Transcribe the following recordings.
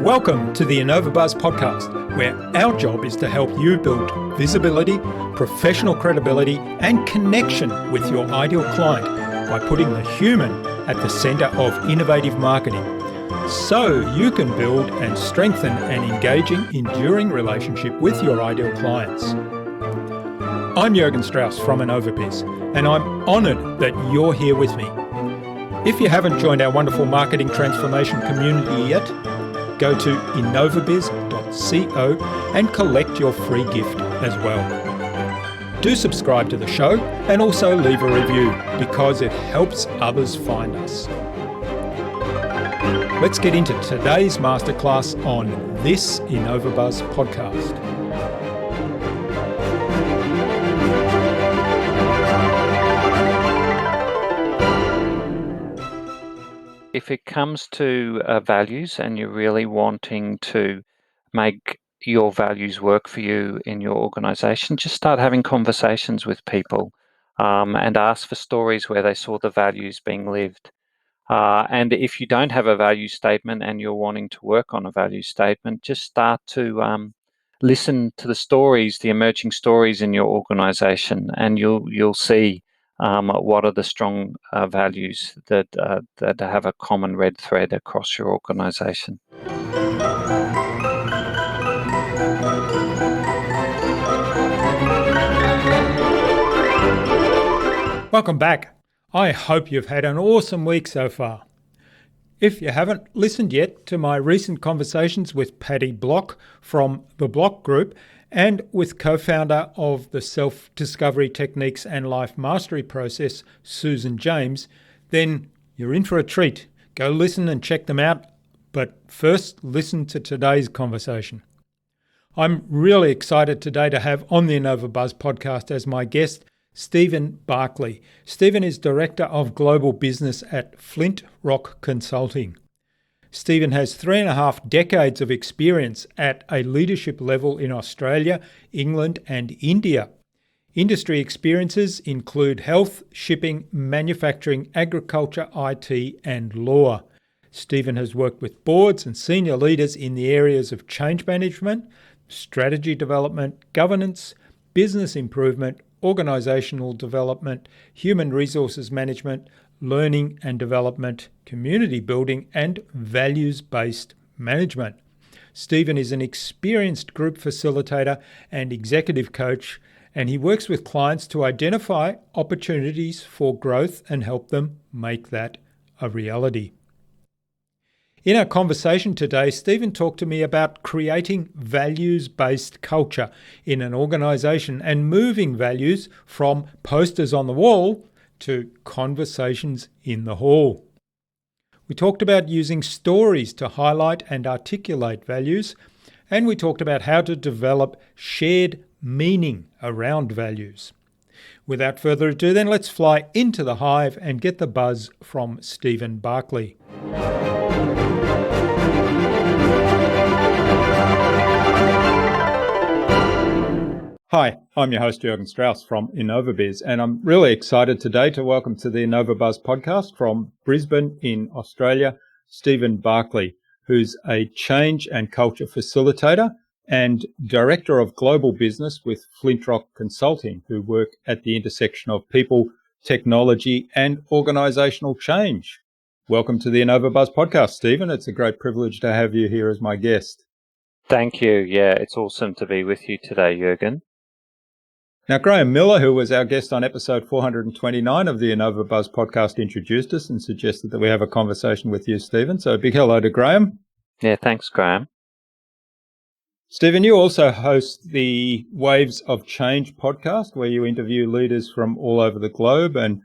Welcome to the InnovaBuzz podcast, where our job is to help you build visibility, professional credibility, and connection with your ideal client by putting the human at the center of innovative marketing, so you can build and strengthen an engaging, enduring relationship with your ideal clients. I'm Jürgen Strauss from InnovaBuzz, and I'm honored that you're here with me. If you haven't joined our wonderful marketing transformation community yet, go to innovabiz.co and collect your free gift as well. Do subscribe to the show and also leave a review because it helps others find us. Let's get into today's masterclass on this InnovaBuzz podcast. If it comes to values and you're really wanting to make your values work for you in your organization, just start having conversations with people and ask for stories where they saw the values being lived. And if you don't have a value statement and you're wanting to work on a value statement, just start to listen to the stories, the emerging stories in your organization, and you'll see what are the strong values that have a common red thread across your organization. Welcome back. I hope you've had an awesome week so far. If you haven't listened yet to my recent conversations with Paddy Block from the Block Group and with co-founder of the Self-Discovery Techniques and Life Mastery Process, Susan James, then you're in for a treat. Go listen and check them out, but first listen to today's conversation. I'm really excited today to have on the InnovaBuzz podcast as my guest, Stephen Berkeley. Stephen is Director of Global Business at Flyntrok Consulting. Stephen has 3.5 decades of experience at a leadership level in Australia, England, and India. Industry experiences include health, shipping, manufacturing, agriculture, IT, and law. Stephen has worked with boards and senior leaders in the areas of change management, strategy development, governance, business improvement, organizational development, human resources management, learning and development, community building, and values-based management. Stephen is an experienced group facilitator and executive coach, and he works with clients to identify opportunities for growth and help them make that a reality. In our conversation today, Stephen talked to me about creating values-based culture in an organization and moving values from posters on the wall to conversations in the hall. We talked about using stories to highlight and articulate values, and we talked about how to develop shared meaning around values. Without further ado, then let's fly into the hive and get the buzz from Stephen Berkeley. Hi, I'm your host Jürgen Strauss from InnovaBuzz, and I'm really excited today to welcome to the InnovaBuzz podcast from Brisbane in Australia, Stephen Berkeley, who's a change and culture facilitator and Director of Global Business with Flyntrok Consulting, who work at the intersection of people, technology, and organizational change. Welcome to the InnovaBuzz podcast, Stephen. It's a great privilege to have you here as my guest. Thank you. Yeah, it's awesome to be with you today, Jürgen. Now, Graham Miller, who was our guest on episode 429 of the InnovaBuzz podcast, introduced us and suggested that we have a conversation with you, Stephen. So a big hello to Graham. Yeah, thanks, Graham. Stephen, you also host the Waves of Change podcast, where you interview leaders from all over the globe and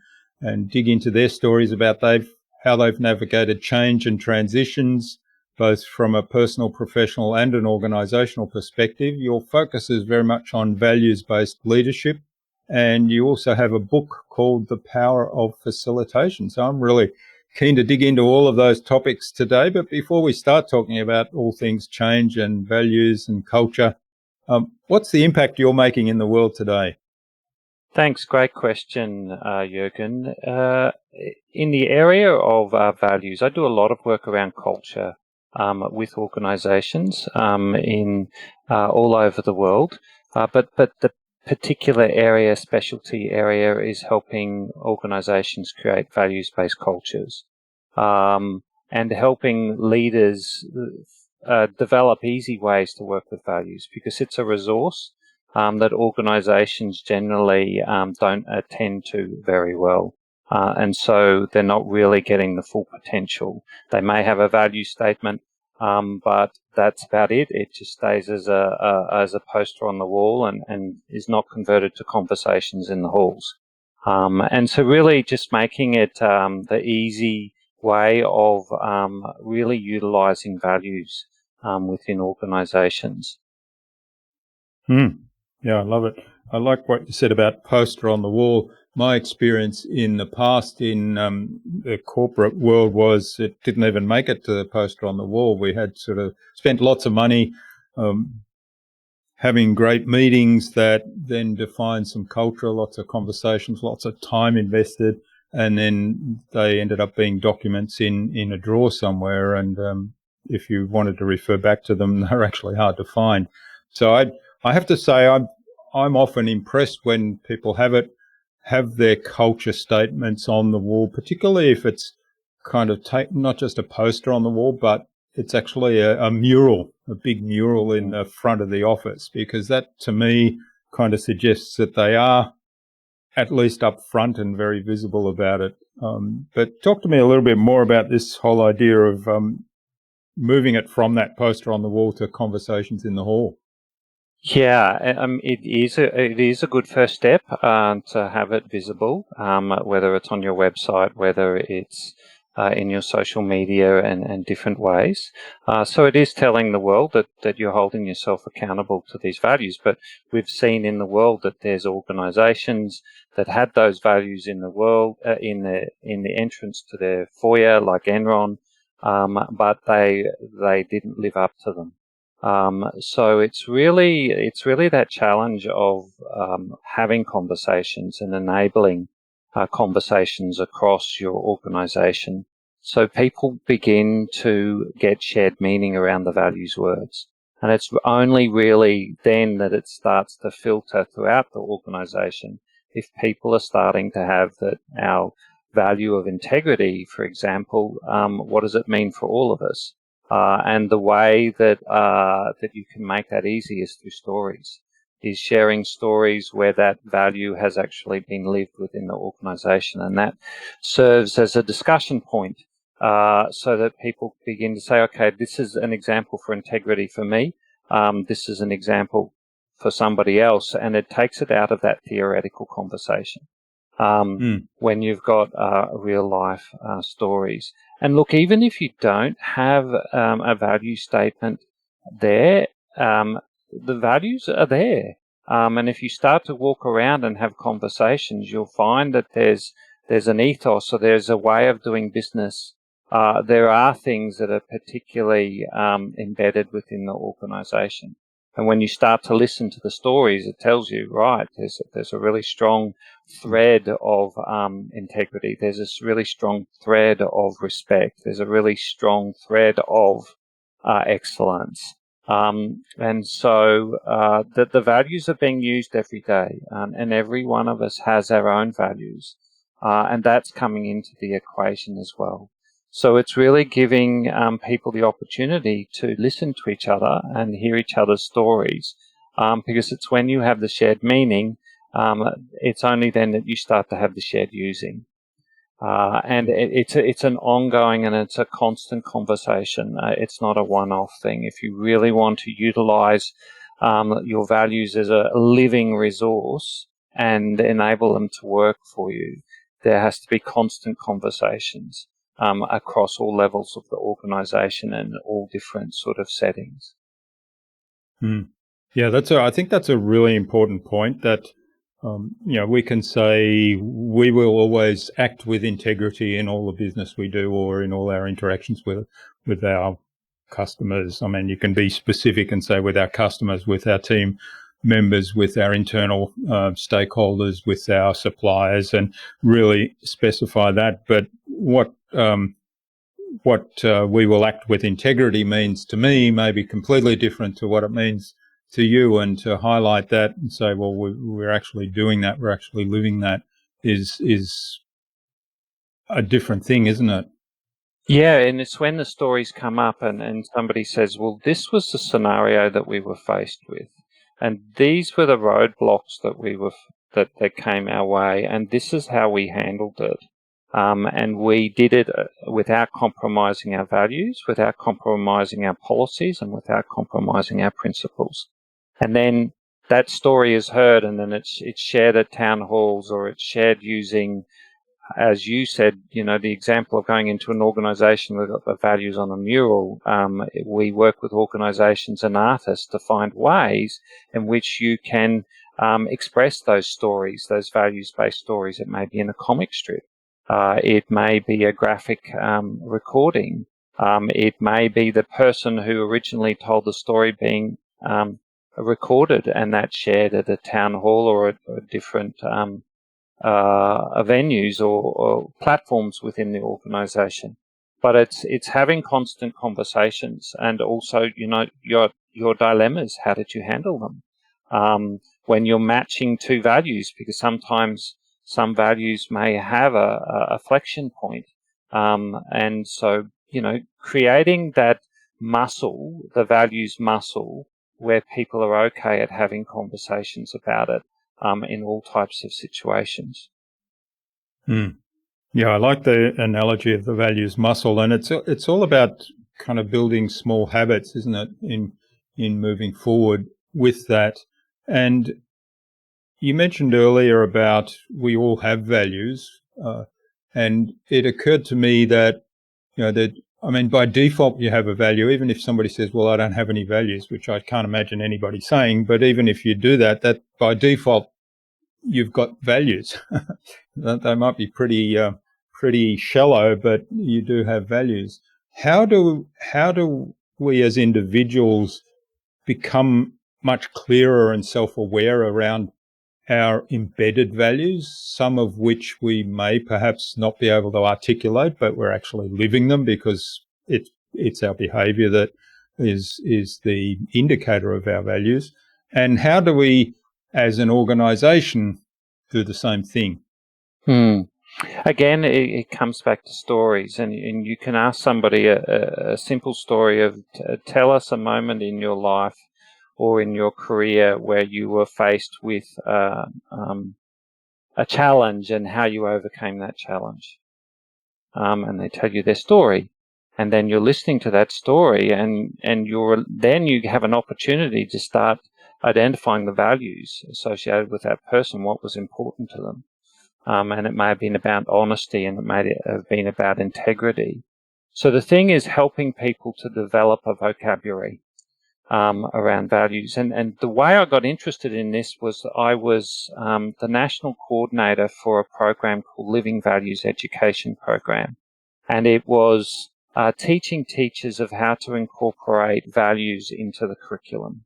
dig into their stories about how they've navigated change and transitions, both from a personal, professional, and an organizational perspective. Your focus is very much on values-based leadership, and you also have a book called The Power of Facilitation. So I'm really keen to dig into all of those topics today. But before we start talking about all things change and values and culture, what's the impact you're making in the world today? Thanks. Great question, Jürgen. In the area of values, I do a lot of work around culture. with organisations in all over the world. But the particular area, specialty area, is helping organisations create values-based cultures, and helping leaders develop easy ways to work with values, because it's a resource that organisations generally don't attend to very well. And so they're not really getting the full potential. They may have a value statement, but that's about it. It just stays as a poster on the wall and is not converted to conversations in the halls. And so really just making it the easy way of really utilising values within organisations. Yeah, I love it. I like what you said about poster on the wall. My experience in the past in the corporate world was it didn't even make it to the poster on the wall. We had sort of spent lots of money having great meetings that then defined some culture, lots of conversations, lots of time invested, and then they ended up being documents in a drawer somewhere. And if you wanted to refer back to them, they're actually hard to find. So I have to say I'm often impressed when people have their culture statements on the wall, particularly if it's kind of not just a poster on the wall, but it's actually a mural, a big mural in the front of the office, because that to me kind of suggests that they are at least up front and very visible about it. But talk to me a little bit more about this whole idea of moving it from that poster on the wall to conversations in the hall. Yeah, it is a good first step to have it visible, whether it's on your website, whether it's in your social media and different ways. So it is telling the world that you're holding yourself accountable to these values. But we've seen in the world that there's organisations that had those values in the world in the entrance to their foyer, like Enron, but they didn't live up to them. So it's really that challenge of having conversations and enabling conversations across your organisation, so people begin to get shared meaning around the values words. And it's only really then that it starts to filter throughout the organisation. If people are starting to have that our value of integrity, for example, what does it mean for all of us? And the way that you can make that easy is through stories, is sharing stories where that value has actually been lived within the organisation, and that serves as a discussion point, so that people begin to say, okay, this is an example for integrity for me, this is an example for somebody else, and it takes it out of that theoretical conversation. When you've got real life stories. And look, even if you don't have a value statement there, the values are there. And if you start to walk around and have conversations, you'll find that there's an ethos, or there's a way of doing business. There are things that are particularly embedded within the organisation. And when you start to listen to the stories, it tells you, right, there's a really strong thread of integrity. There's this really strong thread of respect. There's a really strong thread of excellence. And so the values are being used every day, and every one of us has our own values, and that's coming into the equation as well. So it's really giving people the opportunity to listen to each other and hear each other's stories, because it's when you have the shared meaning, it's only then that you start to have the shared using. And it's an ongoing and it's a constant conversation. It's not a one-off thing. If you really want to utilize your values as a living resource and enable them to work for you, there has to be constant conversations across all levels of the organization and all different sort of settings. Yeah, I think that's a really important point, that we can say we will always act with integrity in all the business we do, or in all our interactions with our customers. I mean, you can be specific and say with our customers, with our team members, with our internal stakeholders, with our suppliers, and really specify that. But what what we will act with integrity means to me may be completely different to what it means to you, and to highlight that and say, well, we're actually doing that, we're actually living that, is a different thing, isn't it? Yeah, and it's when the stories come up and somebody says, well, this was the scenario that we were faced with, and these were the roadblocks that came our way, and this is how we handled it. And we did it without compromising our values, without compromising our policies, and without compromising our principles. And then that story is heard, and then it's shared at town halls, or it's shared using, as you said, the example of going into an organisation with the values on a mural. We work with organisations and artists to find ways in which you can express those stories, those values-based stories. It may be in a comic strip. It may be a graphic recording. It may be the person who originally told the story being recorded and that's shared at a town hall or a different venues or platforms within the organisation. But it's having constant conversations, and also your dilemmas. How did you handle them when you're matching two values? Because sometimes some values may have a flexion point, and so creating that muscle, the values muscle, where people are okay at having conversations about it in all types of situations. Yeah, I like the analogy of the values muscle, and it's all about kind of building small habits, isn't it, in moving forward with that. And you mentioned earlier about we all have values, and it occurred to me that by default you have a value, even if somebody says, well, I don't have any values, which I can't imagine anybody saying, but even if you do that by default you've got values. They might be pretty shallow, but you do have values. How do we as individuals become much clearer and self-aware around our embedded values, some of which we may perhaps not be able to articulate, but we're actually living them because it's our behaviour that is the indicator of our values? And how do we, as an organisation, do the same thing? Again, it comes back to stories, and you can ask somebody a simple story of tell us a moment in your life or in your career where you were faced with a challenge and how you overcame that challenge. And they tell you their story, and then you're listening to that story, and then you have an opportunity to start identifying the values associated with that person, what was important to them. And it may have been about honesty, and it may have been about integrity. So the thing is helping people to develop a vocabulary around values. And the way I got interested in this was I was the national coordinator for a program called Living Values Education Program. And it was teaching teachers of how to incorporate values into the curriculum.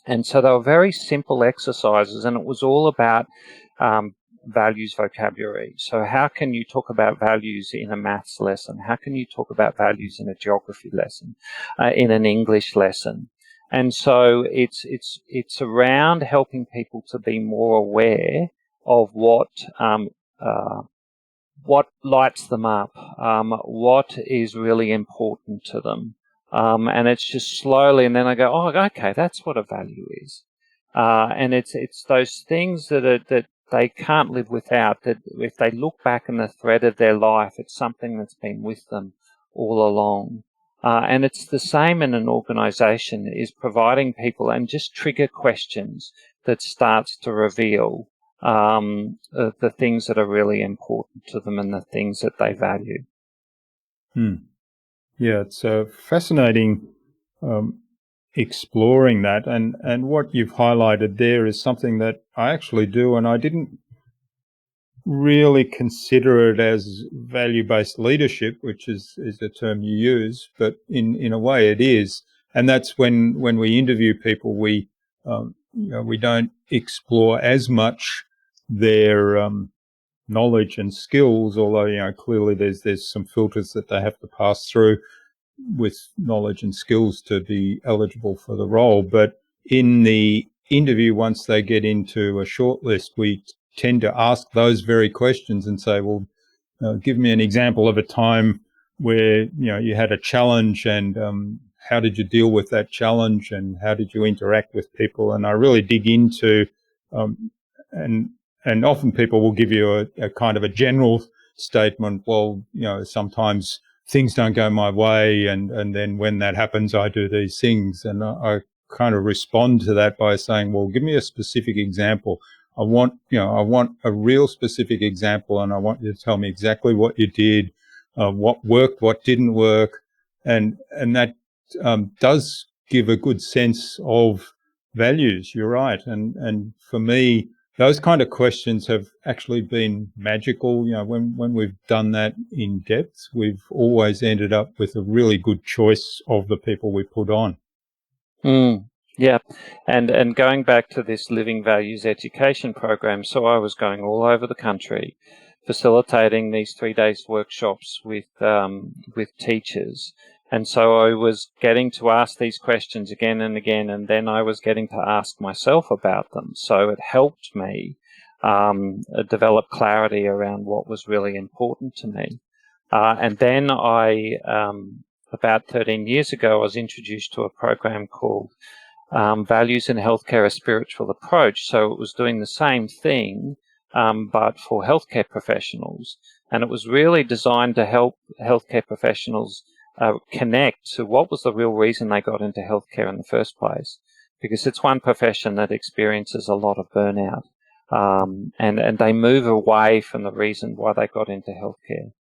And so they were very simple exercises, and it was all about values vocabulary. So how can you talk about values in a maths lesson? How can you talk about values in a geography lesson, in an English lesson? And so it's around helping people to be more aware of what lights them up, what is really important to them. And it's just slowly, and then I go, oh, okay, that's what a value is. And it's those things that they can't live without, that if they look back in the thread of their life, it's something that's been with them all along. And it's the same in an organisation, is providing people and just trigger questions that starts to reveal the things that are really important to them and the things that they value. Yeah, it's fascinating exploring that, and what you've highlighted there is something that I actually do, and I didn't really consider it as value-based leadership, which is the term you use, but in a way it is. And that's when we interview people, we we don't explore as much their knowledge and skills, although, clearly there's some filters that they have to pass through with knowledge and skills to be eligible for the role. But in the interview, once they get into a shortlist, we tend to ask those very questions and say, well, give me an example of a time where, you had a challenge, and how did you deal with that challenge, and how did you interact with people? And I really dig into, and often people will give you a kind of a general statement. Well, sometimes things don't go my way, and then when that happens, I do these things. And I kind of respond to that by saying, well, give me a specific example. I want a real specific example, and I want you to tell me exactly what you did, what worked, what didn't work, and that does give a good sense of values. You're right, and for me, those kind of questions have actually been magical. When we've done that in depth, we've always ended up with a really good choice of the people we put on. Yeah, and going back to this Living Values education program, so I was going all over the country, facilitating these 3 days workshops with teachers, and so I was getting to ask these questions again and again, and then I was getting to ask myself about them. So it helped me develop clarity around what was really important to me. And then about 13 years ago, I was introduced to a program called Values in Healthcare, a Spiritual Approach. So it was doing the same thing, but for healthcare professionals. And it was really designed to help healthcare professionals connect to what was the real reason they got into healthcare in the first place. Because it's one profession that experiences a lot of burnout. And they move away from the reason why they got into healthcare.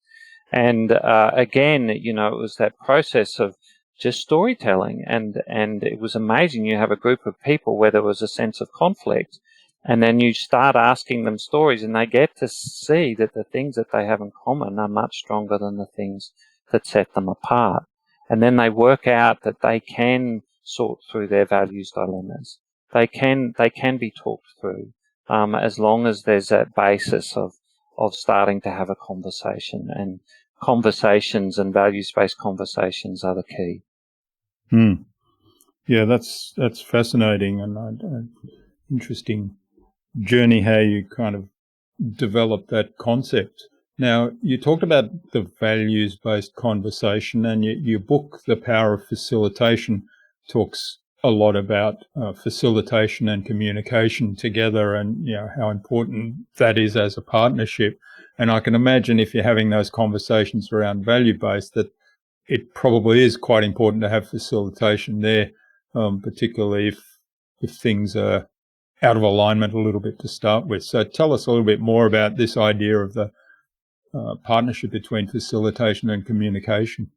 And again, it was that process of just storytelling, and it was amazing. You have a group of people where there was a sense of conflict, and then you start asking them stories, and they get to see that the things that they have in common are much stronger than the things that set them apart. And then they work out that they can sort through their values dilemmas. They can be talked through, as long as there's that basis of starting to have a conversation, and conversations and values-based conversations are the key. Yeah, that's fascinating, and interesting journey how you kind of developed that concept. Now, you talked about the values-based conversation, and your book, The Power of Facilitation, talks a lot about facilitation and communication together, and how important that is as a partnership. And I can imagine if you're having those conversations around value-based, that it probably is quite important to have facilitation there, particularly if things are out of alignment a little bit to start with. So tell us a little bit more about this idea of the partnership between facilitation and communication.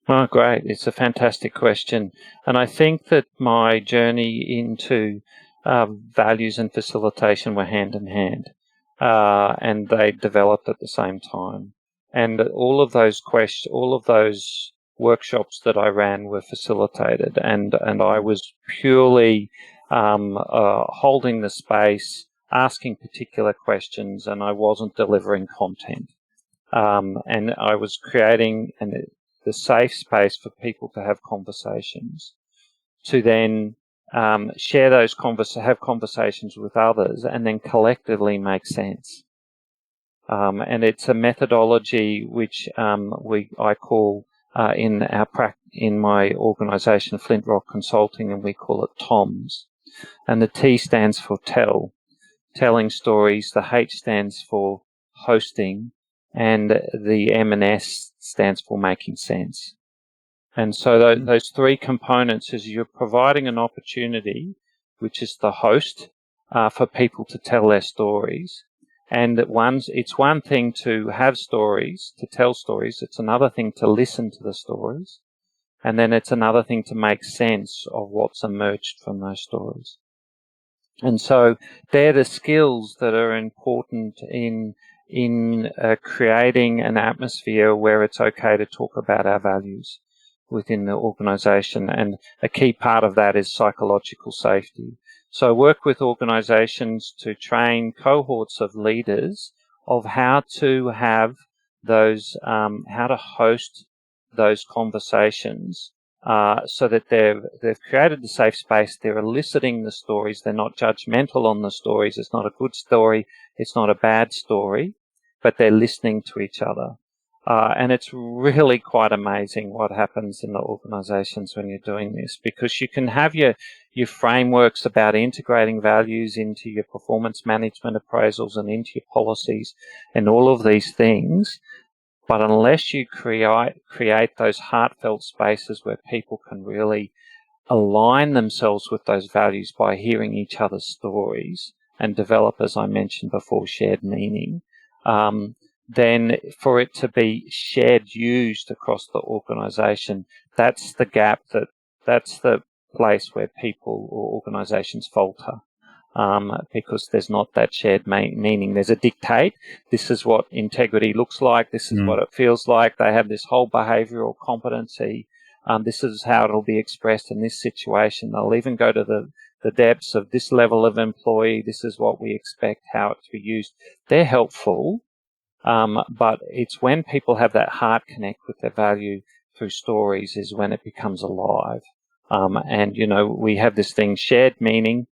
Oh, great. It's a fantastic question. And I think that my journey into values and facilitation were hand in hand, and they developed at the same time. And all of those workshops that I ran were facilitated, and I was purely holding the space, asking particular questions, and I wasn't delivering content. And I was creating the safe space for people to have conversations, to then share those have conversations with others, and then collectively make sense. And it's a methodology which I call in my organisation Flyntrok Consulting, and we call it TOMS. And the T stands for telling stories. The H stands for hosting, and the M and S stands for making sense. And so those three components is you're providing an opportunity, which is the host, for people to tell their stories. And it's one thing to have stories, to tell stories. It's another thing to listen to the stories. And then it's another thing to make sense of what's emerged from those stories. And so they're the skills that are important in creating an atmosphere where it's okay to talk about our values within the organisation. And a key part of that is psychological safety. So I work with organisations to train cohorts of leaders of how to have those, how to host those conversations, so that they've created the safe space. They're eliciting the stories. They're not judgmental on the stories. It's not a good story. It's not a bad story, but they're listening to each other. And it's really quite amazing what happens in the organizations when you're doing this, because you can have your frameworks about integrating values into your performance management appraisals and into your policies and all of these things. But unless you create those heartfelt spaces where people can really align themselves with those values by hearing each other's stories and develop, as I mentioned before, shared meaning, then for it to be shared used across the organisation, that's the gap, that's the place where people or organisations falter. Because there's not that shared meaning. There's a dictate. This is what integrity looks like. This is what it feels like. They have this whole behavioural competency. This is how it'll be expressed in this situation. They'll even go to the depths of this level of employee. This is what we expect, how it to be used. They're helpful, but it's when people have that heart connect with their value through stories is when it becomes alive. And, we have this thing, shared meaning,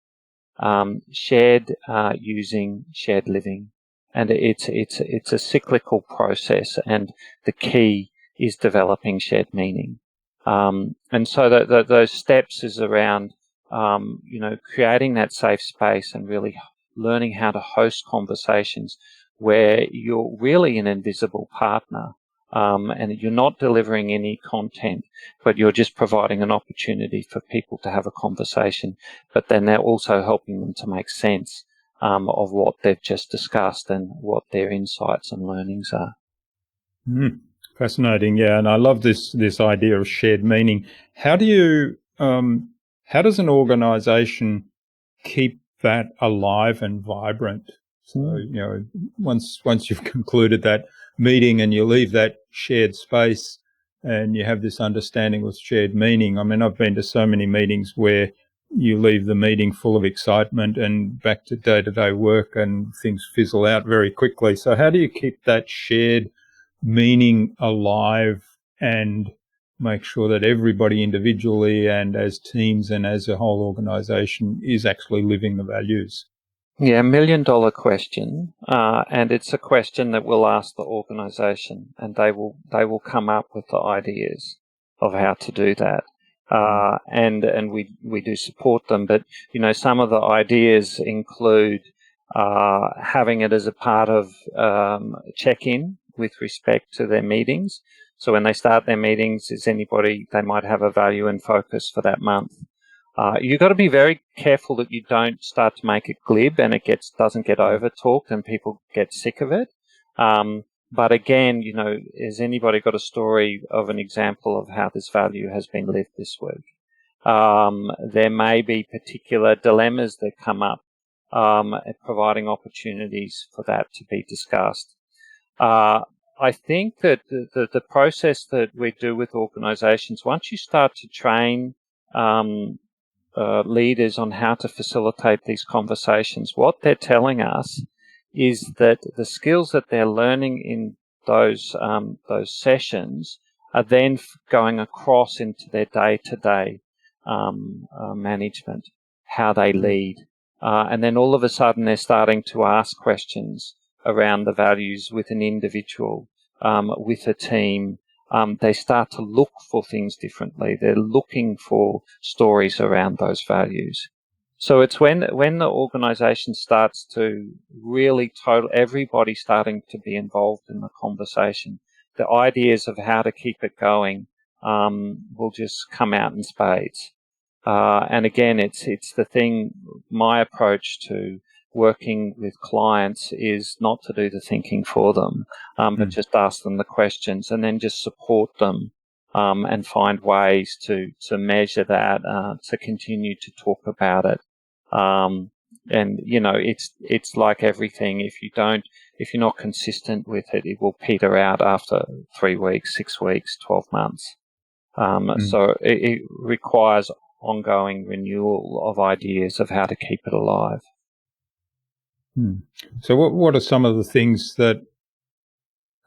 shared using, shared living, and it's a cyclical process, and the key is developing shared meaning. And so those steps is around creating that safe space and really learning how to host conversations where you're really an invisible partner, and you're not delivering any content, but you're just providing an opportunity for people to have a conversation, but then they're also helping them to make sense of what they've just discussed and what their insights and learnings are. Fascinating, yeah, and I love this idea of shared meaning. How does an organisation keep that alive and vibrant? So, once you've concluded that meeting and you leave that shared space and you have this understanding with shared meaning. I mean, I've been to so many meetings where you leave the meeting full of excitement and back to day-to-day work and things fizzle out very quickly. So how do you keep that shared meaning alive and make sure that everybody individually and as teams and as a whole organisation is actually living the values? Yeah, $1 million question, and it's a question that we'll ask the organisation, and they will come up with the ideas of how to do that, and we do support them. But some of the ideas include having it as a part of check-in with respect to their meetings. So when they start their meetings, they might have a value and focus for that month. You've got to be very careful that you don't start to make it glib and it doesn't get over talked and people get sick of it. But again, has anybody got a story of an example of how this value has been lived this week? There may be particular dilemmas that come up, providing opportunities for that to be discussed. I think that the process that we do with organisations, once you start to train leaders on how to facilitate these conversations, what they're telling us is that the skills that they're learning in those sessions are then going across into their day-to-day management, how they lead. And then all of a sudden they're starting to ask questions around the values with an individual, with a team. They start to look for things differently. They're looking for stories around those values. So it's when the organisation starts to really everybody starting to be involved in the conversation, the ideas of how to keep it going will just come out in spades. And again, it's the thing. My approach to working with clients is not to do the thinking for them, but just ask them the questions and then just support them and find ways to measure that, to continue to talk about it. And it's like everything. If you're not consistent with it, it will peter out after 3 weeks, 6 weeks, 12 months. So it requires ongoing renewal of ideas of how to keep it alive. So what are some of the things that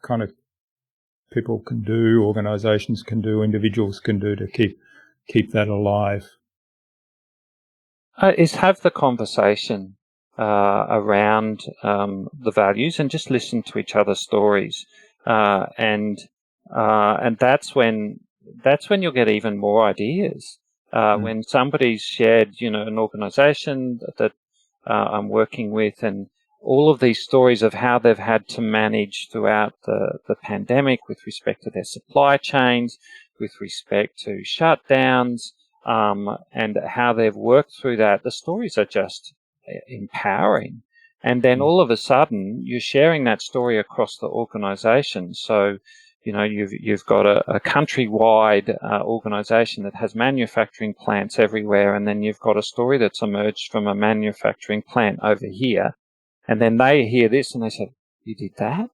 kind of people can do, organisations can do, individuals can do to keep that alive? Is have the conversation around the values and just listen to each other's stories, and that's when you'll get even more ideas. When somebody's shared, an organisation that I'm working with, and all of these stories of how they've had to manage throughout the pandemic with respect to their supply chains, with respect to shutdowns, and how they've worked through that. The stories are just empowering. And then all of a sudden, you're sharing that story across the organisation. So, you've got a countrywide organisation that has manufacturing plants everywhere, and then you've got a story that's emerged from a manufacturing plant over here, and then they hear this and they say, "You did that,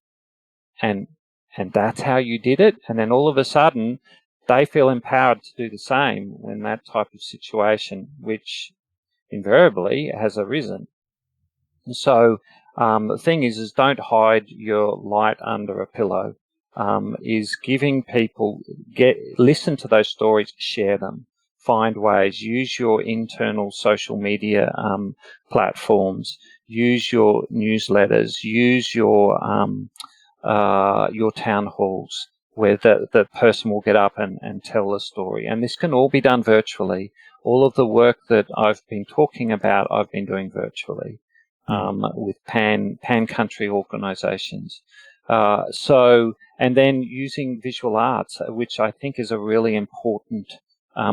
and that's how you did it," and then all of a sudden, they feel empowered to do the same when that type of situation, which invariably has arisen. So the thing is don't hide your light under a pillow. Is giving people, listen to those stories, share them, find ways, use your internal social media platforms, use your newsletters, use your town halls, where the person will get up and tell the story. And this can all be done virtually. All of the work that I've been talking about, I've been doing virtually with pan-country organisations. And then using visual arts, which I think is a really important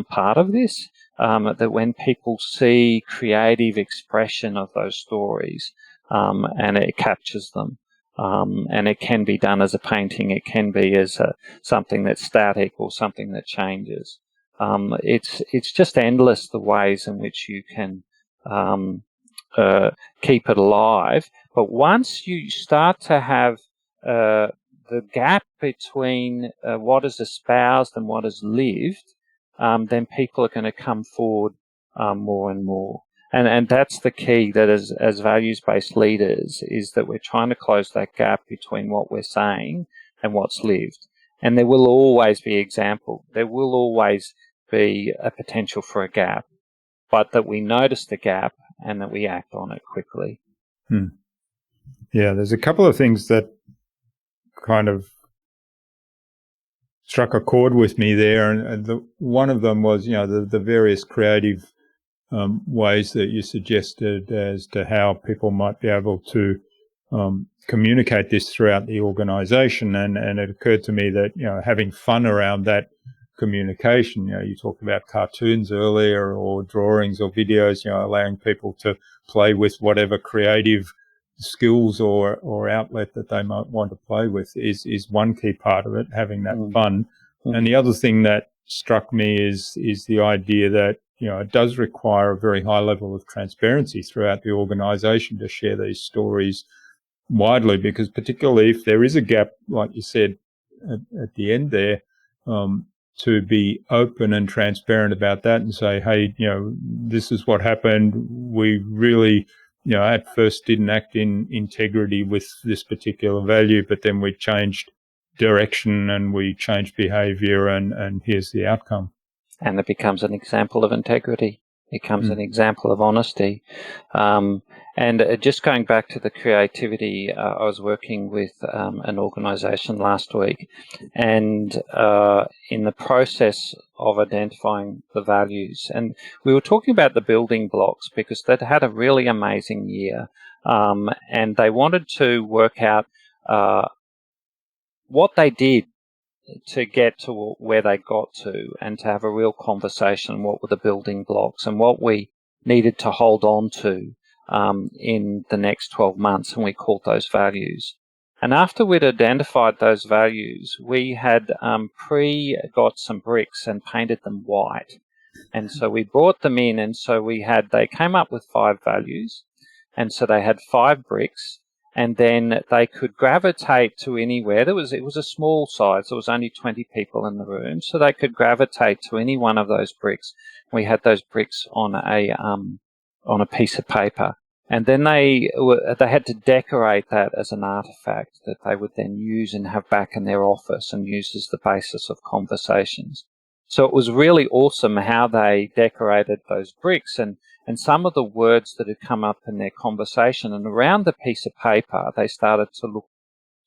part of this, that when people see creative expression of those stories, and it captures them, and it can be done as a painting, it can be as something that's static or something that changes. It's just endless the ways in which you can keep it alive. But once you start to have the gap between what is espoused and what is lived, then people are going to come forward more and more. And that's the key, that as values-based leaders, is that we're trying to close that gap between what we're saying and what's lived. And there will always be example. There will always be a potential for a gap, but that we notice the gap and that we act on it quickly. Yeah, there's a couple of things that kind of struck a chord with me there, and one of them was, the various creative ways that you suggested as to how people might be able to communicate this throughout the organisation, and it occurred to me that having fun around that communication. You talked about cartoons earlier, or drawings or videos. Allowing people to play with whatever creative skills or outlet that they might want to play with is one key part of it. Having that fun, and the other thing that struck me is the idea that it does require a very high level of transparency throughout the organisation to share these stories widely, because particularly if there is a gap, like you said at the end there, to be open and transparent about that and say, hey, this is what happened. We really, at first didn't act in integrity with this particular value, but then we changed direction and we changed behaviour, and here's the outcome. And it becomes an example of integrity. It becomes an example of honesty. And just going back to the creativity, I was working with an organisation last week, and in the process of identifying the values, and we were talking about the building blocks because they'd had a really amazing year, and they wanted to work out what they did to get to where they got to, and to have a real conversation. What were the building blocks and what we needed to hold on to in the next 12 months, and we called those values. And after we'd identified those values, we had got some bricks and painted them white. And so we brought them in, and so they came up with 5 values, and so they had 5 bricks. And then they could gravitate to anywhere. It was a small size. There was only 20 people in the room, so they could gravitate to any one of those bricks. We had those bricks on a piece of paper, And then they had to decorate that as an artifact that they would then use and have back in their office and use as the basis of conversations. So it was really awesome how they decorated those bricks and some of the words that had come up in their conversation. And around the piece of paper, they started to look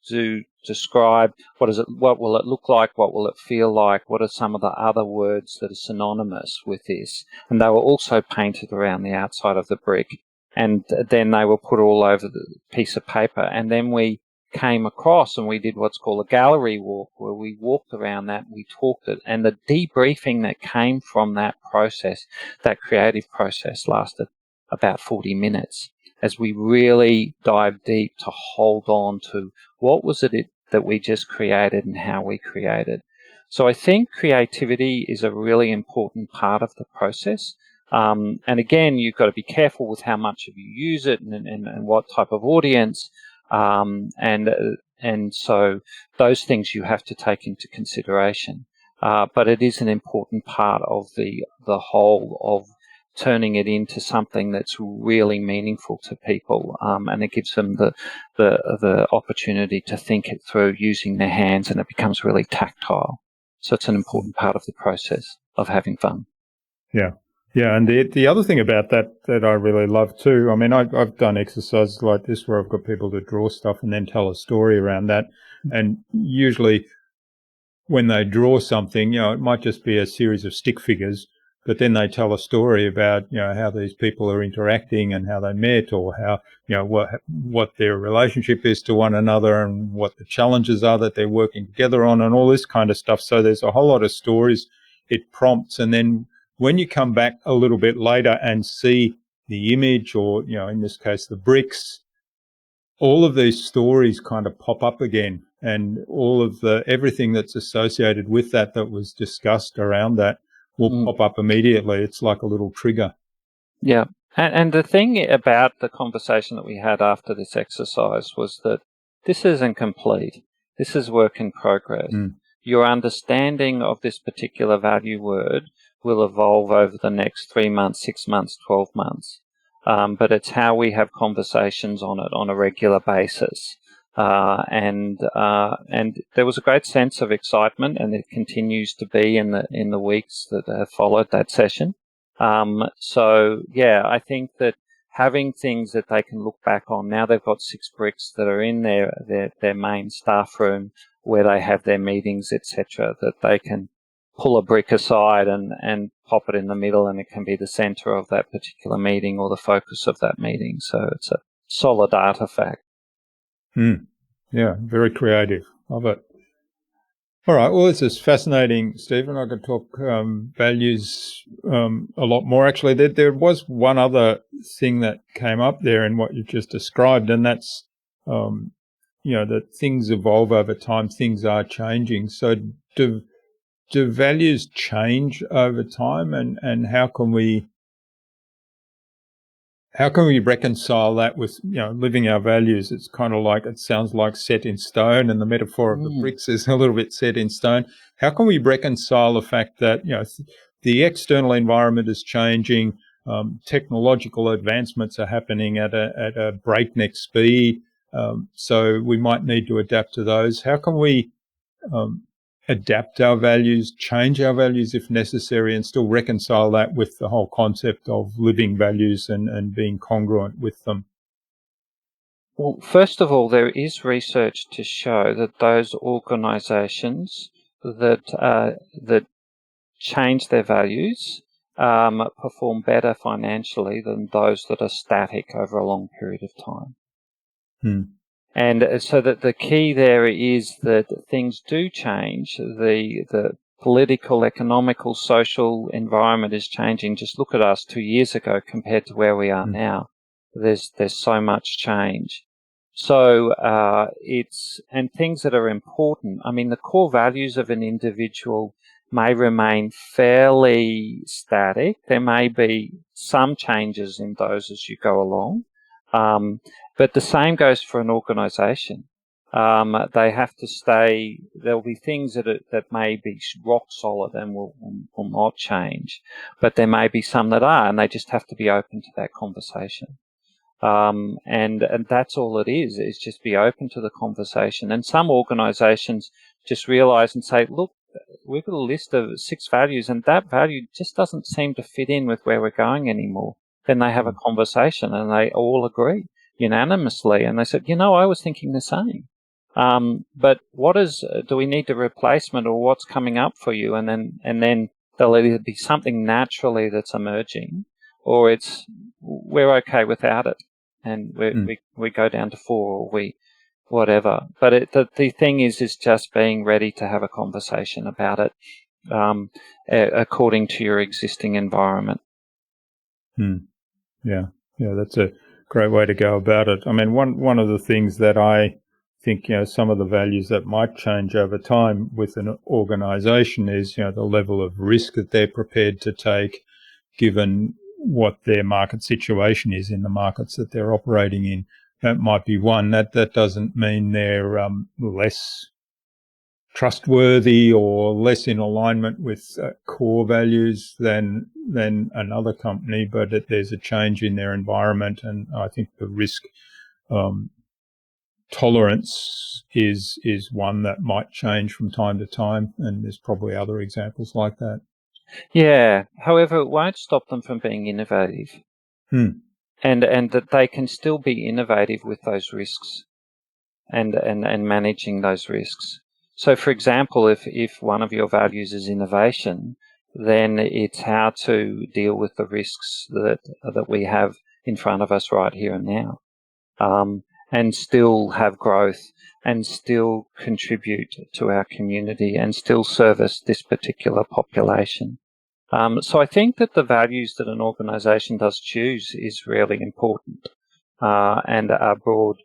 to describe what will it look like, what will it feel like, what are some of the other words that are synonymous with this. And they were also painted around the outside of the brick. And then they were put all over the piece of paper. And then we came across and we did what's called a gallery walk, where we walked around that, we talked it, and the debriefing that came from that process, that creative process, lasted about 40 minutes as we really dived deep to hold on to what was it that we just created and how we created. So I think creativity is a really important part of the process. And again, you've got to be careful with how much of you use it and what type of audience. And so those things you have to take into consideration. But it is an important part of the whole of turning it into something that's really meaningful to people, and it gives them the opportunity to think it through using their hands, and it becomes really tactile. So it's an important part of the process of having fun. Yeah. Yeah, and the other thing about that I really love too, I mean, I've done exercises like this where I've got people to draw stuff and then tell a story around that. And usually when they draw something, it might just be a series of stick figures, but then they tell a story about, how these people are interacting and how they met, or how, what their relationship is to one another and what the challenges are that they're working together on and all this kind of stuff. So there's a whole lot of stories it prompts. And then when you come back a little bit later and see the image, or, in this case, the bricks, all of these stories kind of pop up again, and all of everything that's associated with that was discussed around that will pop up immediately. It's like a little trigger. Yeah. And the thing about the conversation that we had after this exercise was that this isn't complete. This is work in progress. Your understanding of this particular value word will evolve over the next 3 months, 6 months, 12 months. But it's how we have conversations on it on a regular basis. And there was a great sense of excitement, and it continues to be in the weeks that have followed that session. So yeah, I think that having things that they can look back on, now they've got 6 bricks that are in their main staff room where they have their meetings, etc., that they can pull a brick aside and pop it in the middle, and it can be the center of that particular meeting or the focus of that meeting. So it's a solid artifact. Yeah, very creative. Love it. All right. Well, this is fascinating, Stephen. I could talk values a lot more. Actually, there was one other thing that came up there in what you just described, and that's, that things evolve over time. Things are changing. So do values change over time, and how can we reconcile that with, living our values? It's kind of like, it sounds like set in stone, and the metaphor of the bricks is a little bit set in stone. How can we reconcile the fact that, the external environment is changing, technological advancements are happening at a breakneck speed, so we might need to adapt to those. How can we adapt our values, change our values if necessary, and still reconcile that with the whole concept of living values and being congruent with them? Well, first of all, there is research to show that those organisations that change their values perform better financially than those that are static over a long period of time. And so that the key there is that things do change. The political, economical, social environment is changing. Just look at us 2 years ago compared to where we are now. There's so much change. So and things that are important. I mean, the core values of an individual may remain fairly static. There may be some changes in those as you go along. But the same goes for an organisation. They have to stay. There'll be things that may be rock solid and will not change, but there may be some that are, and they just have to be open to that conversation. And that's all it is just be open to the conversation. And some organizations just realize and say, look, we've got a list of 6 values and that value just doesn't seem to fit in with where we're going anymore. Then they have a conversation and they all agree unanimously. And they said, I was thinking the same. But do we need the replacement, or what's coming up for you? And then there'll either be something naturally that's emerging, or it's we're okay without it, and we go down to 4, or we whatever. But the thing is just being ready to have a conversation about it according to your existing environment. Yeah, that's a great way to go about it. I mean, one of the things that I think, some of the values that might change over time with an organization is, the level of risk that they're prepared to take given what their market situation is in the markets that they're operating in. That might be one. That doesn't mean they're less trustworthy or less in alignment with core values than another company, but there's a change in their environment, and I think the risk tolerance is one that might change from time to time, and there's probably other examples like that. Yeah. However, it won't stop them from being innovative. And that they can still be innovative with those risks and managing those risks. So, for example, if one of your values is innovation, then it's how to deal with the risks that we have in front of us right here and now, and still have growth and still contribute to our community and still service this particular population. So I think that the values that an organisation does choose is really important and are broad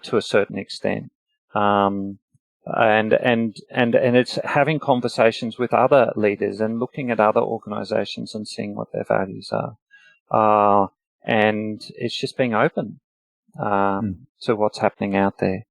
to a certain extent. And it's having conversations with other leaders and looking at other organisations and seeing what their values are. And it's just being open to what's happening out there.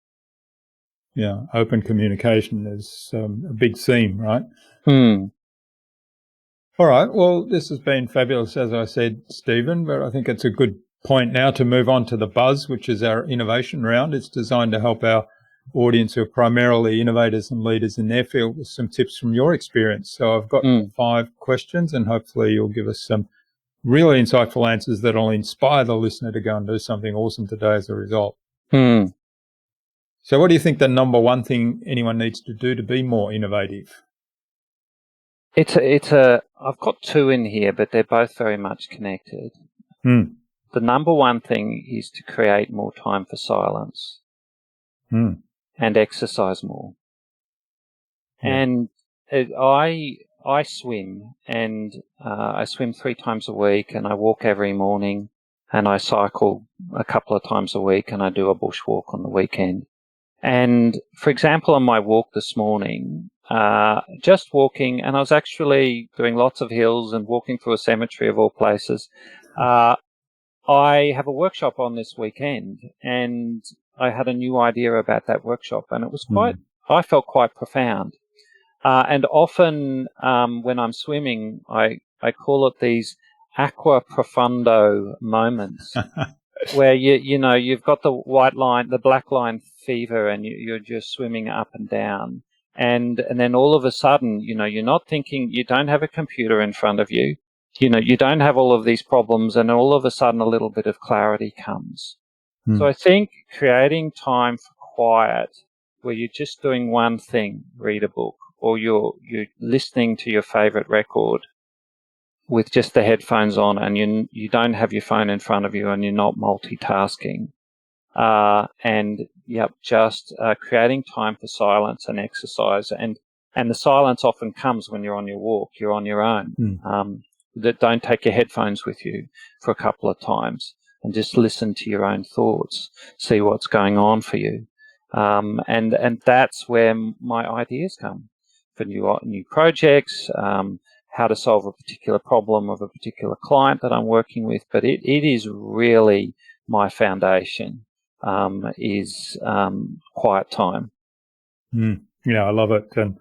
Yeah, open communication is a big theme, right? All right. Well, this has been fabulous, as I said, Stephen, but I think it's a good point now to move on to the Buzz, which is our innovation round. It's designed to help our audience who are primarily innovators and leaders in their field with some tips from your experience. So I've got 5 questions, and hopefully you'll give us some really insightful answers that will inspire the listener to go and do something awesome today as a result. So what do you think the number one thing anyone needs to do to be more innovative? I've got 2 in here, but they're both very much connected. The number one thing is to create more time for silence and exercise more. And I swim, and I swim 3 times a week, and I walk every morning, and I cycle a couple of times a week, and I do a bushwalk on the weekend. And for example, on my walk this morning, just walking, and I was actually doing lots of hills and walking through a cemetery of all places. I have a workshop on this weekend, and I had a new idea about that workshop, and it was I felt quite profound. And often when I'm swimming, I call it these aqua profundo moments where you've got the black line fever, and you're just swimming up and down. And then all of a sudden, you're not thinking, you don't have a computer in front of you. You don't have all of these problems, and all of a sudden a little bit of clarity comes. So I think creating time for quiet, where you're just doing one thing, read a book, or you're listening to your favorite record with just the headphones on, and you don't have your phone in front of you, and you're not multitasking. Just creating time for silence and exercise, and the silence often comes when you're on your walk. You're on your own. Don't take your headphones with you for a couple of times, and just listen to your own thoughts, see what's going on for you. And that's where my ideas come for new projects, how to solve a particular problem of a particular client that I'm working with. But it is really my foundation is quiet time. Yeah, I love it. And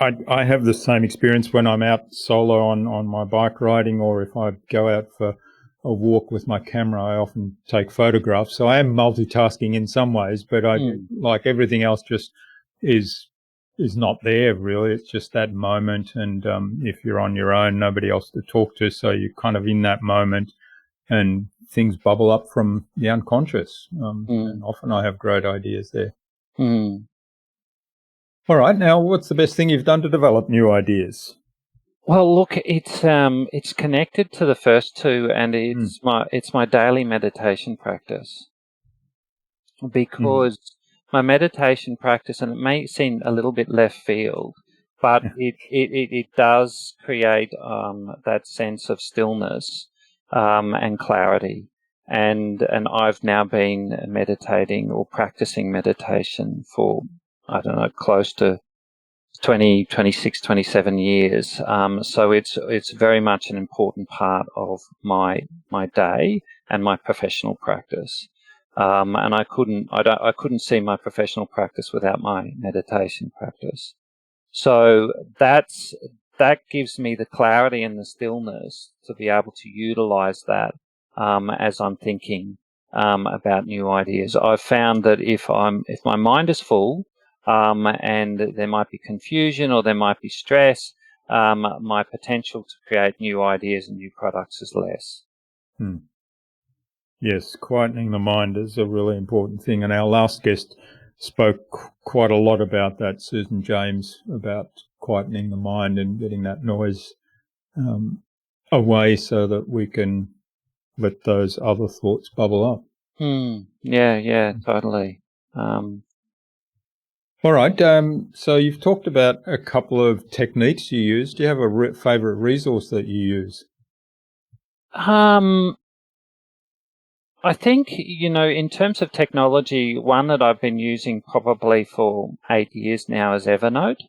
I have the same experience when I'm out solo on my bike riding, or if I go out for a walk with my camera, I often take photographs. So I am multitasking in some ways, but like everything else just is not there really. It's just that moment. And if you're on your own, nobody else to talk to. So you're kind of in that moment and things bubble up from the unconscious. And often I have great ideas there. All right. Now, what's the best thing you've done to develop new ideas? Well, look, it's connected to the first two, and it's my daily meditation practice. Because my meditation practice, and it may seem a little bit left field, but it does create that sense of stillness and clarity. And I've now been meditating or practicing meditation for, I don't know, close to 20, 26, 27 years. So it's very much an important part of my day and my professional practice. And I couldn't see my professional practice without my meditation practice. So that gives me the clarity and the stillness to be able to utilize that as I'm thinking about new ideas. I've found that if my mind is full, and there might be confusion or there might be stress, my potential to create new ideas and new products is less. Yes, quietening the mind is a really important thing. And our last guest spoke quite a lot about that, Susan James, about quietening the mind and getting that noise away so that we can let those other thoughts bubble up. Yeah, totally. All right. So you've talked about a couple of techniques you use. Do you have a favourite resource that you use? I think, in terms of technology, one that I've been using probably for 8 years now is Evernote.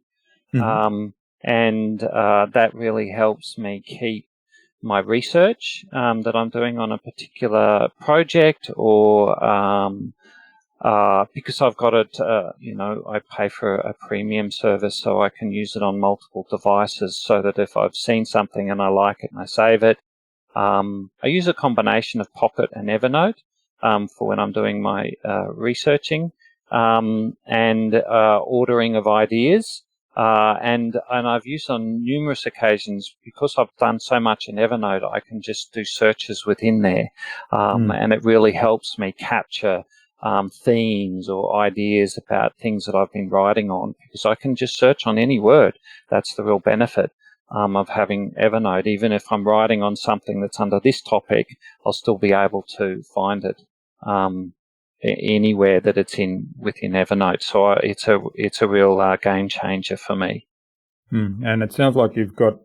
And that really helps me keep my research that I'm doing on a particular project, or because I've got it, I pay for a premium service so I can use it on multiple devices, so that if I've seen something and I like it and I save it. I use a combination of Pocket and Evernote for when I'm doing my researching and ordering of ideas. And I've used on numerous occasions, because I've done so much in Evernote, I can just do searches within there. And it really helps me capture themes or ideas about things that I've been writing on, because I can just search on any word. That's the real benefit of having Evernote. Even if I'm writing on something that's under this topic, I'll still be able to find it anywhere that it's within Evernote. So it's a real game changer for me. And it sounds like you've got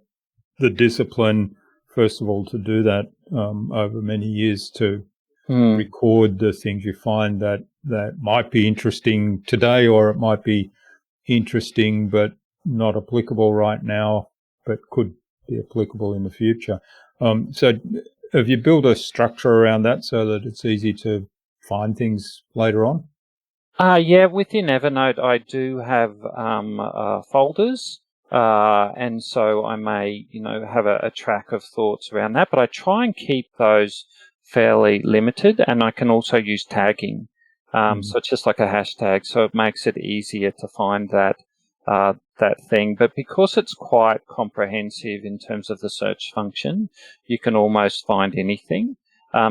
the discipline, first of all, to do that over many years, to record the things you find that might be interesting today, or it might be interesting but not applicable right now, but could be applicable in the future. So have you built a structure around that so that it's easy to find things later on? Yeah, within Evernote, I do have folders, and so I may, have a track of thoughts around that, but I try and keep those fairly limited, and I can also use tagging. So it's just like a hashtag, so it makes it easier to find that thing. But because it's quite comprehensive in terms of the search function, you can almost find anything.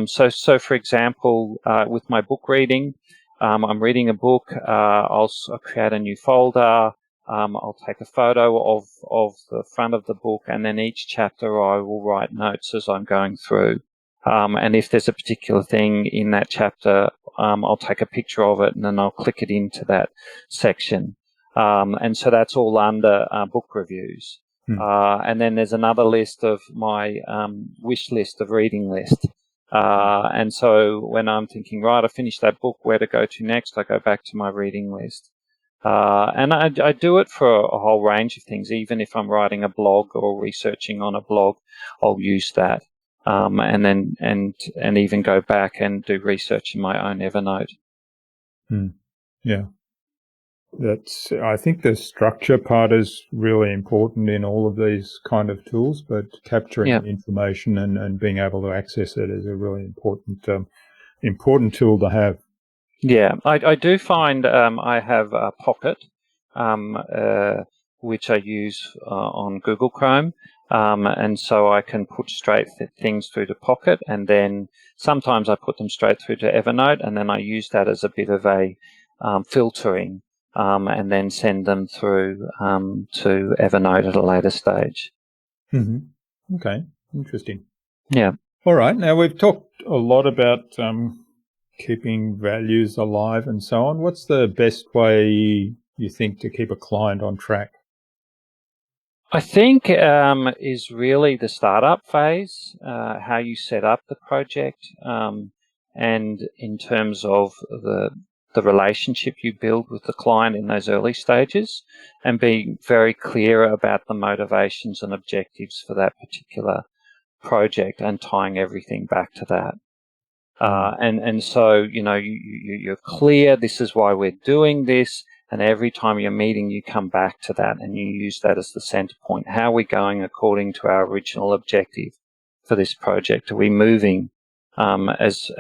So for example, with my book reading, I'm reading a book, I'll create a new folder, I'll take a photo of the front of the book, and then each chapter I will write notes as I'm going through. And if there's a particular thing in that chapter, I'll take a picture of it and then I'll click it into that section. And so that's all under book reviews. And then there's another list of my wish list of reading list. And so when I'm thinking, right, I finished that book, where to go to next, I go back to my reading list. And I do it for a whole range of things. Even if I'm writing a blog or researching on a blog, I'll use that. And then and even go back and do research in my own Evernote. Yeah. I think the structure part is really important in all of these kind of tools, but capturing the information and being able to access it is a really important tool to have. Yeah, I do find I have Pocket, which I use on Google Chrome, and so I can put straight things through to Pocket, and then sometimes I put them straight through to Evernote, and then I use that as a bit of a filtering, and then send them through to Evernote at a later stage. Mm-hmm. Okay, interesting. Yeah. All right, now we've talked a lot about keeping values alive and so on. What's the best way you think to keep a client on track? I think is really the startup phase, how you set up the project, and in terms of the relationship you build with the client in those early stages, and being very clear about the motivations and objectives for that particular project and tying everything back to that. And so, you're clear, this is why we're doing this. And every time you're meeting, you come back to that and you use that as the center point. How are we going according to our original objective for this project? Are we moving as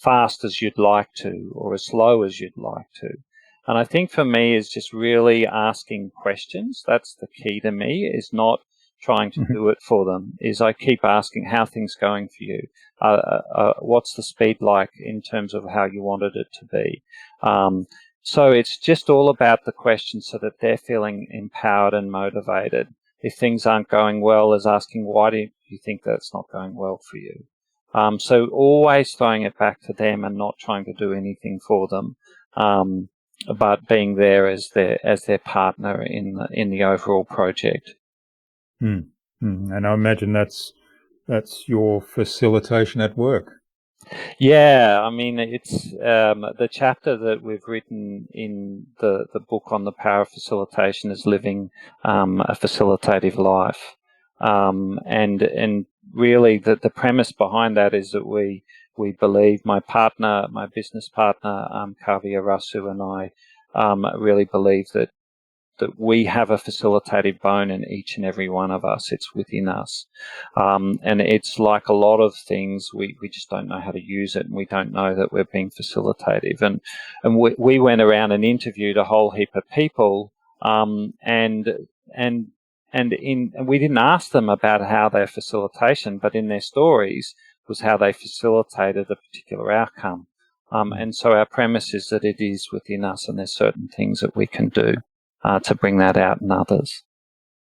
fast as you'd like to, or as slow as you'd like to? And I think for me is just really asking questions. That's the key to me, is not trying to do it for them, is I keep asking, how things going for you? What's the speed like in terms of how you wanted it to be? So it's just all about the questions so that they're feeling empowered and motivated. If things aren't going well, is asking, why do you think that's not going well for you? So always throwing it back to them and not trying to do anything for them, but being there as their partner in the overall project. And I imagine that's your facilitation at work. Yeah, I mean, it's the chapter that we've written in the book on the power of facilitation is living a facilitative life, and really the premise behind that is that we believe, my business partner Kavya Rasu and I really believe that we have a facilitative bone in each and every one of us. It's within us. And it's like a lot of things, we just don't know how to use it, and we don't know that we're being facilitative. And we went around and interviewed a whole heap of people, and we didn't ask them about how their facilitation, but in their stories was how they facilitated a particular outcome. And so our premise is that it is within us, and there's certain things that we can do to bring that out in others.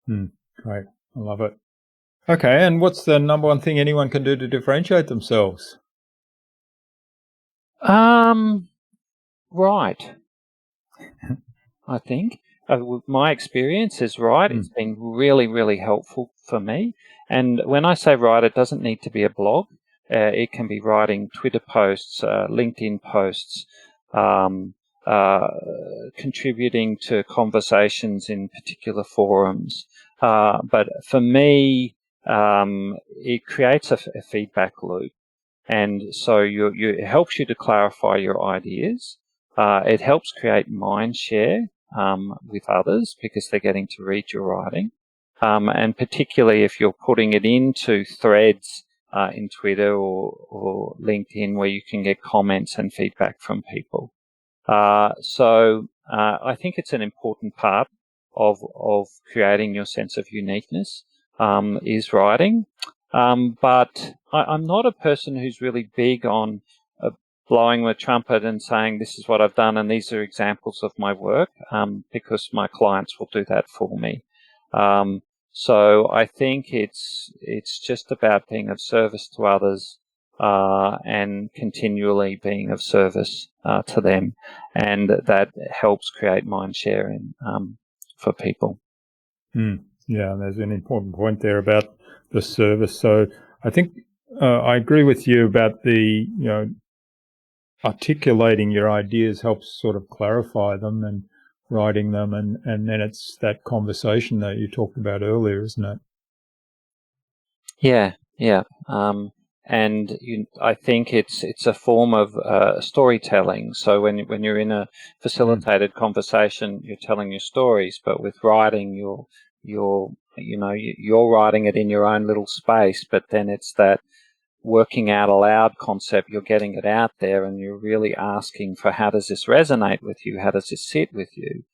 Great. I love it. Okay, and what's the number one thing anyone can do to differentiate themselves? Right. I think my experience is right. It's been really, really helpful for me. And when I say right, it doesn't need to be a blog. It can be writing Twitter posts, LinkedIn posts, contributing to conversations in particular forums. But for me, it creates a feedback loop. And so it helps you to clarify your ideas. It helps create mind share with others because they're getting to read your writing. And particularly if you're putting it into threads in Twitter or LinkedIn where you can get comments and feedback from people. So I think it's an important part of creating your sense of uniqueness is writing. But I'm not a person who's really big on blowing the trumpet and saying this is what I've done and these are examples of my work, because my clients will do that for me. So I think it's just about being of service to others and continually being of service to them, and that helps create mind sharing for people. Yeah, there's an important point there about the service. So I think I agree with you about the articulating your ideas helps sort of clarify them, and writing them, and then it's that conversation that you talked about earlier, isn't it? Yeah. and I think it's a form of storytelling. So when you're in a facilitated conversation, you're telling your stories, but with writing, you're writing it in your own little space. But then it's that working out aloud concept. You're getting it out there, and you're really asking for, how does this resonate with you? How does this sit with you?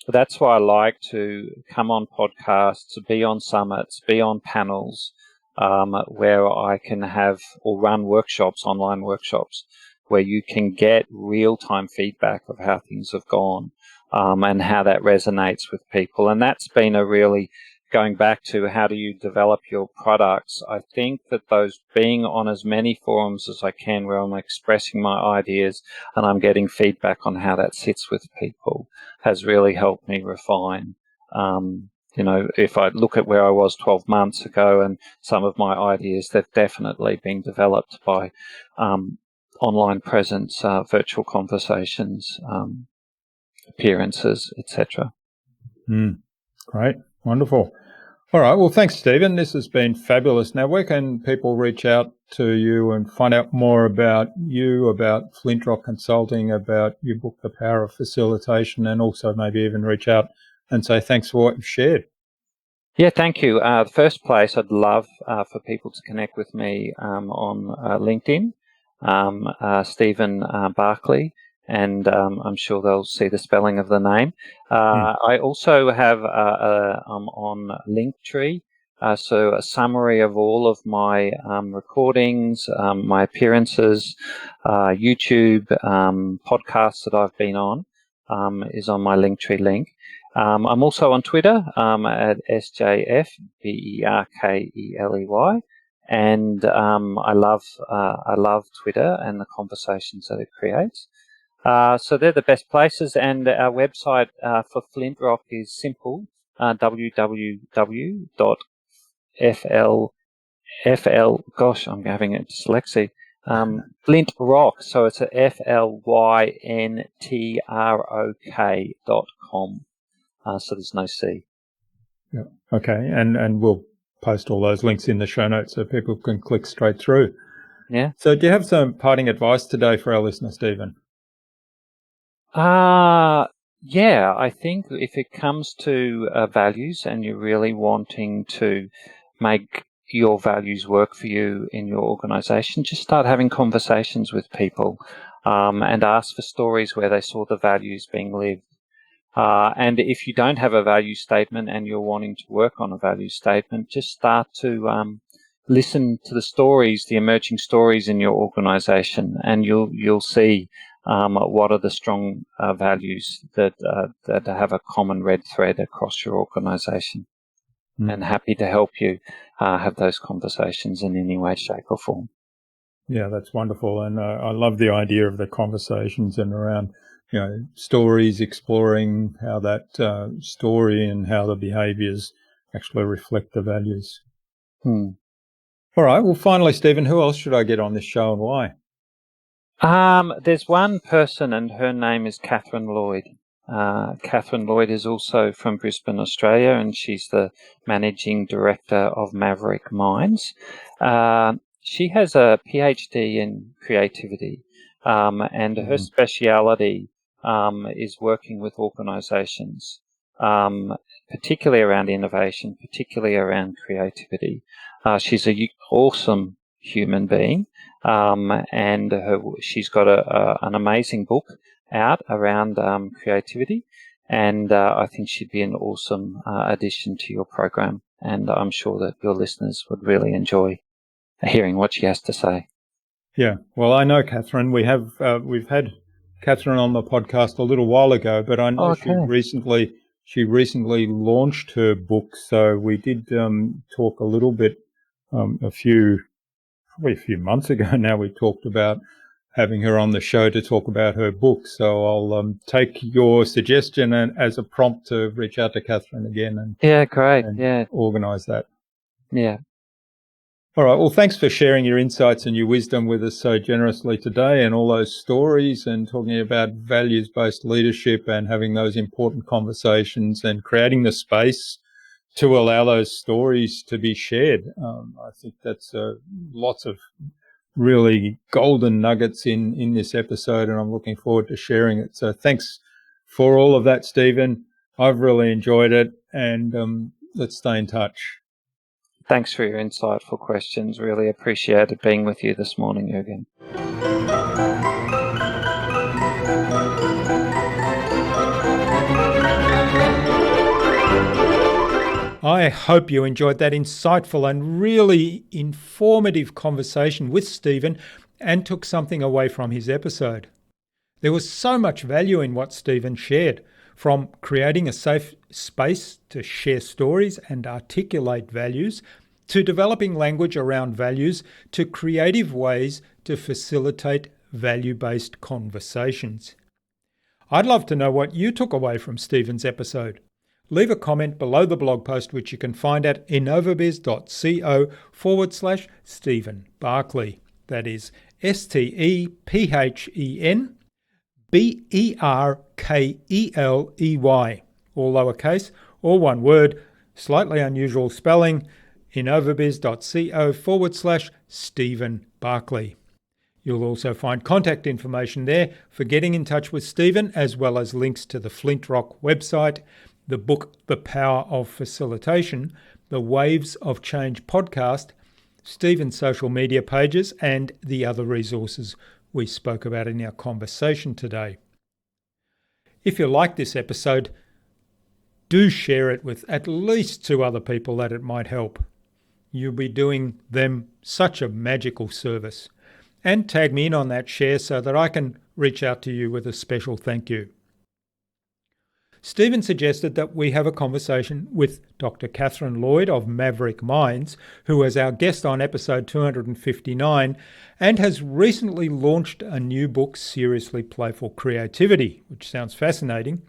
That's why I like to come on podcasts, to be on summits, be on panels, where I can have or run workshops, online workshops, where you can get real-time feedback of how things have gone, and how that resonates with people. And that's been a really, going back to how do you develop your products, I think that those, being on as many forums as I can where I'm expressing my ideas and I'm getting feedback on how that sits with people, has really helped me refine. If I look at where I was 12 months ago and some of my ideas, they've definitely been developed by online presence, virtual conversations, appearances, etc. Great. Wonderful. All right. Well, thanks, Stephen. This has been fabulous. Now, where can people reach out to you and find out more about you, about Flyntrok Consulting, about your book, The Power of Facilitation, and also maybe even reach out and say thanks for what you've shared? Yeah, thank you. The first place, I'd love for people to connect with me on LinkedIn, Stephen Berkeley, and I'm sure they'll see the spelling of the name. I also have I'm on Linktree, so a summary of all of my recordings, my appearances, YouTube, podcasts that I've been on, is on my Linktree link. I'm also on Twitter at SJFBerkeley, and I love Twitter and the conversations that it creates. So they're the best places, and our website for Flyntrok is simple: www.fl. Gosh, I'm having a dyslexia. Flyntrok, so it's a FLYNTROK.com. So there's no C. Yeah. Okay. And we'll post all those links in the show notes so people can click straight through. Yeah. So do you have some parting advice today for our listener, Stephen? Yeah, I think if it comes to values and you're really wanting to make your values work for you in your organization, just start having conversations with people, and ask for stories where they saw the values being lived. And if you don't have a value statement and you're wanting to work on a value statement, just start to listen to the stories, the emerging stories in your organization, and you'll see what are the strong values that have a common red thread across your organization. And happy to help you have those conversations in any way, shape, or form. Yeah, that's wonderful. And I love the idea of the conversations and around, stories, exploring how that story and how the behaviours actually reflect the values. All right. Well, finally, Stephen, who else should I get on this show and why? There's one person, and her name is Catherine Lloyd. Catherine Lloyd is also from Brisbane, Australia, and she's the managing director of Maverick Minds. She has a PhD in creativity, and her speciality is working with organizations, particularly around innovation, particularly around creativity. She's an awesome human being, and she's got an amazing book out around creativity, and I think she'd be an awesome addition to your program, and I'm sure that your listeners would really enjoy hearing what she has to say. Yeah, well, I know Catherine. We've had Catherine on the podcast a little while ago, but I know she recently launched her book, so we did talk a little bit probably a few months ago now. We talked about having her on the show to talk about her book. So I'll take your suggestion and as a prompt to reach out to Catherine again and organise that. Yeah. All right. Well, thanks for sharing your insights and your wisdom with us so generously today, and all those stories, and talking about values-based leadership and having those important conversations and creating the space to allow those stories to be shared. I think that's lots of really golden nuggets in this episode, and I'm looking forward to sharing it. So thanks for all of that, Stephen. I've really enjoyed it, and let's stay in touch. Thanks for your insightful questions. Really appreciated being with you this morning, Jürgen. I hope you enjoyed that insightful and really informative conversation with Stephen and took something away from his episode. There was so much value in what Stephen shared, from creating a safe space to share stories and articulate values, to developing language around values, to creative ways to facilitate value-based conversations. I'd love to know what you took away from Stephen's episode. Leave a comment below the blog post, which you can find at innovabiz.co/Stephen Berkeley. That is StephenBerkeley, all lowercase, all one word, slightly unusual spelling, innovabiz.co/Stephen Berkeley. You'll also find contact information there for getting in touch with Stephen, as well as links to the Flyntrok website, the book The Power of Facilitation, the Waves of Change podcast, Stephen's social media pages, and the other resources we spoke about in our conversation today. If you like this episode, do share it with at least 2 other people that it might help. You'll be doing them such a magical service. And tag me in on that share so that I can reach out to you with a special thank you. Stephen suggested that we have a conversation with Dr. Catherine Lloyd of Maverick Minds, who was our guest on episode 259 and has recently launched a new book, Seriously Playful Creativity, which sounds fascinating,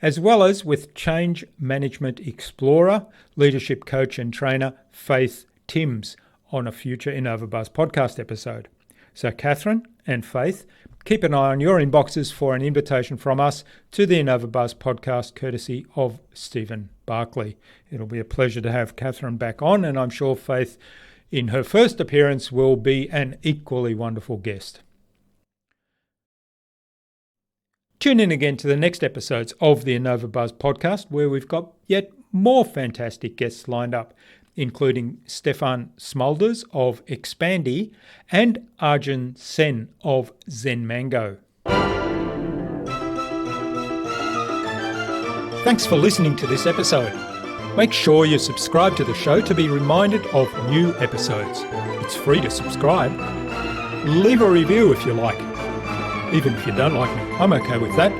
as well as with change management explorer, leadership coach and trainer Faith Timms on a future InnovaBuzz podcast episode. So Catherine and Faith, keep an eye on your inboxes for an invitation from us to the InnovaBuzz podcast, courtesy of Stephen Berkeley. It'll be a pleasure to have Catherine back on, and I'm sure Faith, in her first appearance, will be an equally wonderful guest. Tune in again to the next episodes of the InnovaBuzz podcast, where we've got yet more fantastic guests lined up, including Stefan Smulders of Expandy and Arjun Sen of Zen Mango. Thanks for listening to this episode. Make sure you subscribe to the show to be reminded of new episodes. It's free to subscribe. Leave a review if you like. Even if you don't like me, I'm okay with that.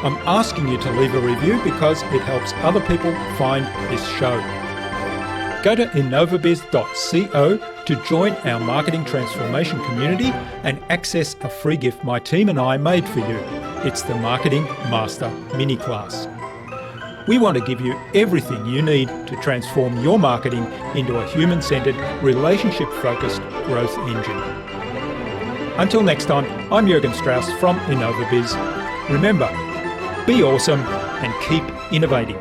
I'm asking you to leave a review because it helps other people find this show. Go to innovabiz.co to join our marketing transformation community and access a free gift my team and I made for you. It's the Marketing Master Mini Class. We want to give you everything you need to transform your marketing into a human-centered, relationship-focused growth engine. Until next time, I'm Jürgen Strauss from InnovaBiz. Remember, be awesome and keep innovating.